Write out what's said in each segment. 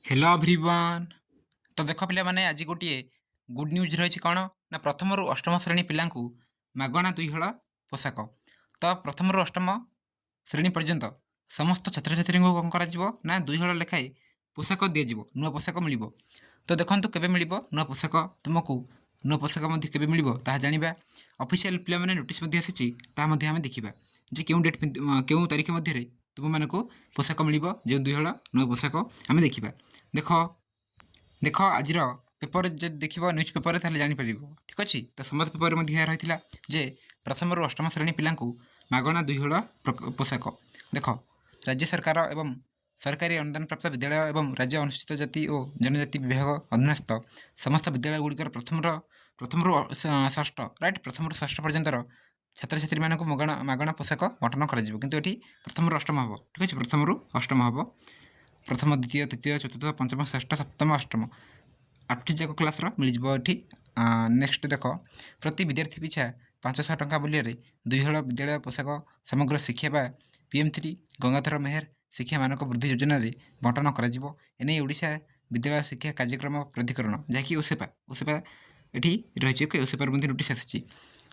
Hello everyone. तो देख पे आज गोटे गुड न्यूज रही कौन ना प्रथम रु अष्टम श्रेणी पिला मगणा दुई हल पोशाक। तो प्रथम रु अष्टम श्रेणी पर्यंत समस्त छात्र छात्री को कौन कर दुई हल लेखाएं पोशाक दिज्व नुआ पोशाक मिल। तो देखो के मिल नुआ पोशाक तुमको नुआ पोशाक के मिल जाना ऑफिशियल पिला नोटिस आसी आम देखा जे क्यों डेट क्यों तारीख मध्य तुम मानक पोशाक मिल जो दुई हल नुआ पोशाक आम देखा। देख देख आज पेपर जब देख न्यूज पेपर जापर ठीक अच्छे। तो समाज पेपर रही जे प्रथम रु अष्टम श्रेणी पिला मगणा दुई हल पोशाक। देख राज्य सरकार एवं सरकारी अनुदान प्राप्त विद्यालय एवं राज्य अनुसूचित जाति और जनजाति विभाग अधीनस्थ समस्त विद्यालय गुड़िकर प्रथम रु षष्ठ राइट प्रथम रु षष्ठ पर्यंतर छात्र छात्री मानक मगणा पोशाक बंटन कर प्रथम रु अष्टम हम ठीक अच्छे। प्रथम रु अष्टम हम प्रथम द्वितीय तृतीय चतुर्थ पंचम षष्ठ सप्तम अष्टम 8टी जाक क्लास मिल जाए। नेक्स्ट देख प्रति विद्यार्थी पिछा 500 टंका मूल्य दुई हल विद्यालय पोशाक समग्र शिक्षा PM3 गंगाधर मेहर शिक्षा मानक वृद्धि योजना बंटन कर ओडिशा विद्यालय शिक्षा कार्यक्रम प्राधिकरण जहाँकि ओसेपा ओसेपा ये रही ओसेपार नोटिस आसी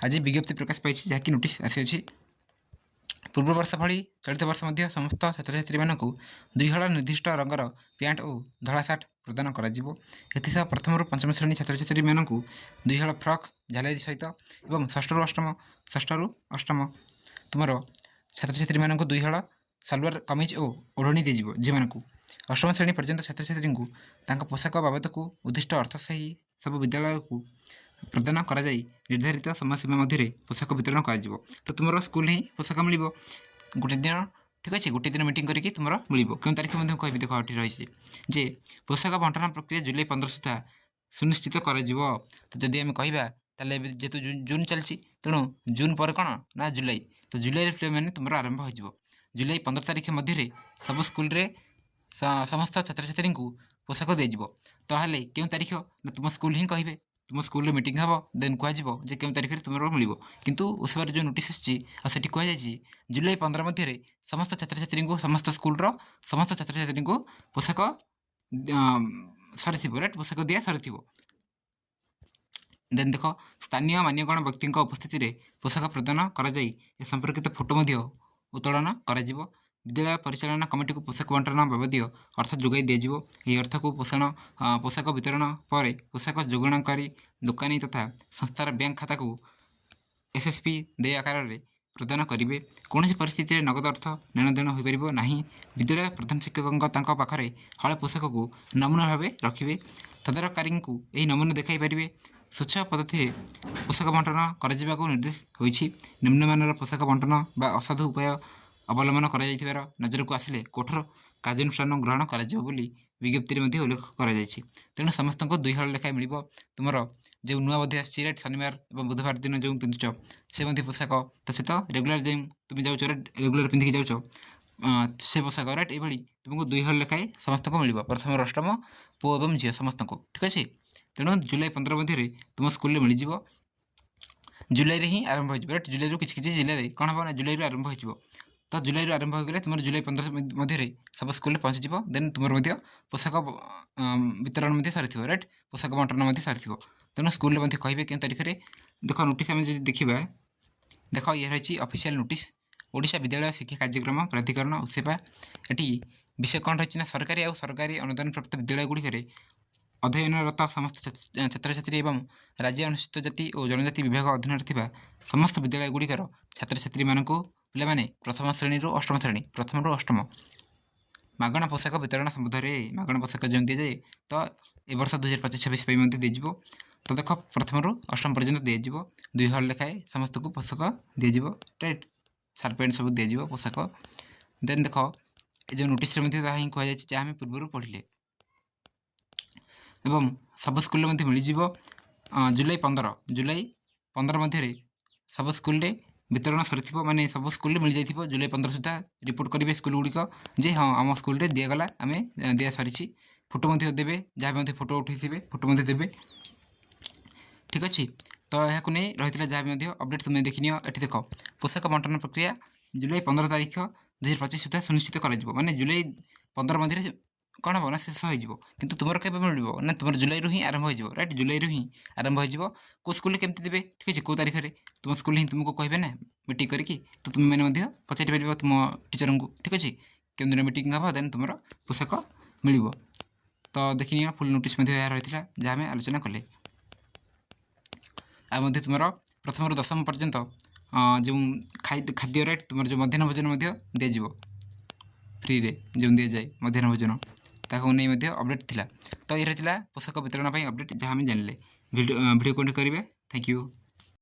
आज विज्ञप्ति प्रकाश पाई जहाँकि नोटिस आसी। पूर्व वर्ष भली चलित वर्ष समस्त छात्र छात्री मानक दुई हल निर्दिष्ट रंगर पैंट और धला सार्ट प्रदान कर प्रथम पंचम श्रेणी छात्र छात्री मानक दुई हल फ्रक झालेरी सहित और षष्ठ रु अष्टम तुम छात्र छात्री मानक दुई हल सालवार कमीज और ओढ़णी दिज्व झी मानक अष्टम श्रेणी पर्यंत छात्र छात्री पोशाक बाबद को उद्दिष्ट अर्थ सही सब विद्यालय को प्रदान कर निर्धारित समय सीमा मध्य पोशाक वितरण कर। तो तुम स्कूल ही पोशाक मिल गोटे दिन ठीक अच्छे गोटे दिन मीटिंग करके तुम मिल क्यों तारीख कह देख रही जे पोशाक बंटन प्रक्रिया जुलाई 15 सुधा सुनिश्चित कर। तो जदि आम कह जेहेतु जून चलती तेणु जून पर कौन ना जुलाई तो जुलाई पे मैंने तुम आरंभ हो जुलाई 15 तारीख मध्य सब स्कूल समस्त छात्र छात्री को पोशाक दिज्व। तो क्यों तारीख ना तुम स्कूल ही कहे तुम स्कूल मीटिंग हम देन कह क्यों तारीख तुम मिल किंतु उसबार जो नोटिस आसी कहुई जुलाई 15 मध्य समस्त छात्र छात्री को समस्त स्कूल समस्त छात्र छात्री को पोशाक सरी राइट पोशाक दिया सरी। देन देख स्थानीय मान्यगण व्यक्ति उपस्थित में पोशाक प्रदान कर संपर्कित फोटो उत्तोलन कर विद्यालय परिचालना कमिटी को पोशाक बंटन बाबदीय अर्थ जोगाई दिज्व। यह अर्थ को पोशाक वितरण पर पोशाक जोगाणकारी दुकानी तथा संस्थार बैंक खाता को SSP दे आकार में प्रदान करेंगे। कौन परिस्थिति में नगद अर्थ लेन देन हो पार ना। विद्यालय प्रधान शिक्षक पाखे हल पोशाक को नमूना भाव रखिए तदारकारी को यह नमूना देखाई पारे। स्वच्छ पद्धति पोशाक बंटन कर निर्देश होती निम्नमान पोशाक बंटन बा असाधु उपाय अवलम्बन कर नजर को आसिले कठोर कार्यानुष्ठान ग्रहण कर विज्ञप्ति उल्लेख कर तेणु समस्त दुई हल लेखाएं मिल। तुम जो नुआ बधे आसी शनिवार और बुधवार दिन जो पिंधुच से पोशाक तो सहित रेगुलर जो तुम जाऊँ रेगुलर पिंधिकी जाऊँ से पोशाक राइट ये तुमको दुई हल लेखाएं समस्त को मिल प्रथम अष्टम पुओ और झील समस्त को ठीक अच्छे। तेणु जुलाई 15 मध्य तुम स्कूल मिल जुलाई ही आरंभ हो राइट जुलाई किसी जिले कौन हम ना जुलाई आरंभ हो। तो जुलाई आरंभ हो गले तुम जुलाई 15 मध्य सब स्कूल पहुँच देन तुम पोशाक वितरण सरी राइट पोशाक बंटन सरी। तेणु स्कूल कहे क्यों तारीख में देख नोटिस आम देखा देख ये रही ऑफिशियल नोटिस ओडिशा विद्यालय शिक्षा कार्यक्रम प्राधिकरण ओसेपा ये विषय कौन रही सरकारी और सरकारी अनुदान प्राप्त विद्यालय गुड़िक अध्ययनरत समस्त छात्र छात्री एवं राज्य अनुसूचित जाति और जनजाति विभाग अधीन समस्त विद्यालय गुड़िकर छात्र छात्री मानक पे प्रथम श्रेणी अष्टम श्रेणी प्रथम रु अष्टम मगणा पोशाक वितरण संबंध में मगणा पोशाक जो दी जाए तो ए वर्ष 2025-26 दिज्व। तो देख प्रथम रु अष्टम पर्यंत दिज्व दुई हल लेखाएं समस्त को पोशाक दिज्व राइट सार्ट पैंट सब दिज्व पोशाक। देन देख ये नोटिस कहुई जहाँ पूर्व पढ़ले एवं सब स्कूल मिल जुलाई 15 मध्य सब स्कूल वितरण सरी माने सब स्कूल मिल जाए जुलाई 15 सुधा रिपोर्ट करेंगे स्कूल गुड़िक जे हाँ आम स्कूल दिगला आम दि सारी फोटो देवे जहाँ भी फोटो उठे फोटो देवे ठीक अच्छे। तो यह नहीं रही जहाँ भी अपडेट तुम्हें देखनी ये देख पोशाक बंटन प्रक्रिया जुलाई 15 तारीख 2025 सुधा सुनिश्चित कर जुलाई 15 मध्य କ'ଣ ହେବ ନା ଶେଷ ହୋଇଯିବ। କିନ୍ତୁ ତୁମର କେବେ ମିଳିବ ନା ତୁମର ଜୁଲାଇରୁ ହିଁ ଆରମ୍ଭ ହୋଇଯିବ, ରାଇଟ୍? ଜୁଲାଇରୁ ହିଁ ଆରମ୍ଭ ହୋଇଯିବ। କେଉଁ ସ୍କୁଲରେ କେମିତି ଦେବେ, ଠିକ୍ ଅଛି, କେଉଁ ତାରିଖରେ ତୁମ ସ୍କୁଲ ହିଁ ତୁମକୁ କହିବେ ନା ମିଟିଂ କରିକି। ତ ତୁମେମାନେ ମଧ୍ୟ ପଚାରି ପାରିବ ତୁମ ଟିଚରଙ୍କୁ, ଠିକ୍ ଅଛି, କେଉଁ ଦିନ ମିଟିଂ ହେବ, ଦେନ୍ ତୁମର ପୋଷାକ ମିଳିବ। ତ ଦେଖିନିଅ ଫୁଲ୍ ନୋଟିସ୍ ମଧ୍ୟ ଏହା ରହିଥିଲା ଯାହା ଆମେ ଆଲୋଚନା କଲେ। ଆଉ ମଧ୍ୟ ତୁମର ପ୍ରଥମରୁ ଦଶମ ପର୍ଯ୍ୟନ୍ତ ଯେଉଁ ଖାଦ୍ୟ ରାଇଟ୍, ତୁମର ଯେଉଁ ମଧ୍ୟାହ୍ନ ଭୋଜନ ମଧ୍ୟ ଦିଆଯିବ ଫ୍ରିରେ, ଯେଉଁ ଦିଆଯାଏ ମଧ୍ୟାହ୍ନ ଭୋଜନ, ତାକୁ ନେଇ ମଧ୍ୟ ଅପଡ଼େଟ୍ ଥିଲା। ତ ଏଇଟା ଥିଲା ପୋଷାକ ବିତରଣ ପାଇଁ ଅପଡ଼େଟ୍ ଯାହା ଆମେ ଜାଣିଲେ। ଭିଡ଼ିଓ କଣ୍ଟିନ୍ୟୁ କରିବେ। Thank you.